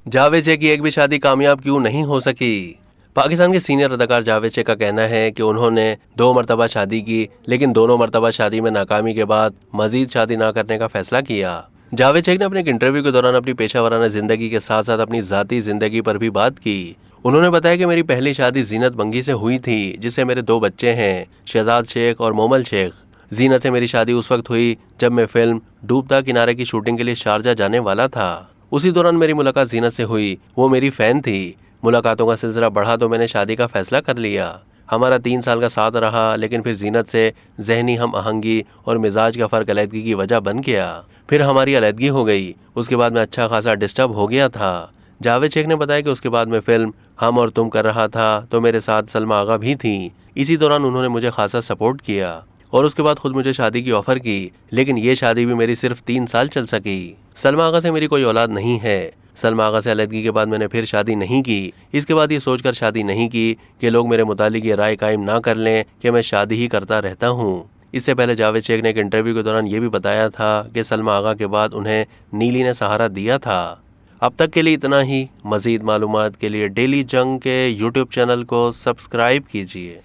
जावेद शेख की एक भी शादी कामयाब क्यों नहीं हो सकी। पाकिस्तान के सीनियर अदाकार जावेद शेख का कहना है कि उन्होंने 2 मरतबा शादी की, लेकिन दोनों मरतबा शादी में नाकामी के बाद मजीद शादी ना करने का फैसला किया। जावेद शेख ने अपने एक इंटरव्यू के दौरान अपनी पेशावराना जिंदगी के साथ साथ अपनी जाती जिंदगी पर भी बात की। उन्होंने बताया कि मेरी पहली शादी जीनत बंगी से हुई थी, जिससे मेरे 2 बच्चे हैं, शहजाद शेख और मोमल शेख। जीनत से मेरी शादी उस वक्त हुई जब मैं फिल्म डूबता किनारे की शूटिंग के लिए शारजा जाने वाला था। उसी दौरान मेरी मुलाकात जीनत से हुई। वो मेरी फैन थी। मुलाकातों का सिलसिला बढ़ा तो मैंने शादी का फैसला कर लिया। हमारा 3 साल का साथ रहा, लेकिन फिर जीनत से जहनी हम आहंगी और मिजाज का फ़र्क अलहदगी की वजह बन गया। फिर हमारी अलहदगी हो गई। उसके बाद मैं अच्छा खासा डिस्टर्ब हो गया था। जावेद शेख ने बताया कि उसके बाद मैं फिल्म हम और तुम कर रहा था, तो मेरे साथ सलमा आगा भी थी। इसी दौरान उन्होंने मुझे खासा सपोर्ट किया और उसके बाद खुद मुझे शादी की ऑफर की, लेकिन ये शादी भी मेरी सिर्फ 3 साल चल सकी। सलमा आगा से मेरी कोई औलाद नहीं है। सलमा आगा से अलहदगी के बाद मैंने फिर शादी नहीं की। इसके बाद ये सोचकर शादी नहीं की कि लोग मेरे मुतालिक ये राय कायम ना कर लें कि मैं शादी ही करता रहता हूँ। इससे पहले जावेद शेख ने एक इंटरव्यू के दौरान ये भी बताया था कि सलमा आगा के बाद उन्हें नीली ने सहारा दिया था। अब तक के लिए इतना ही। मज़ीद मालूमात के लिए डेली जंग के यूट्यूब चैनल को सब्सक्राइब कीजिए।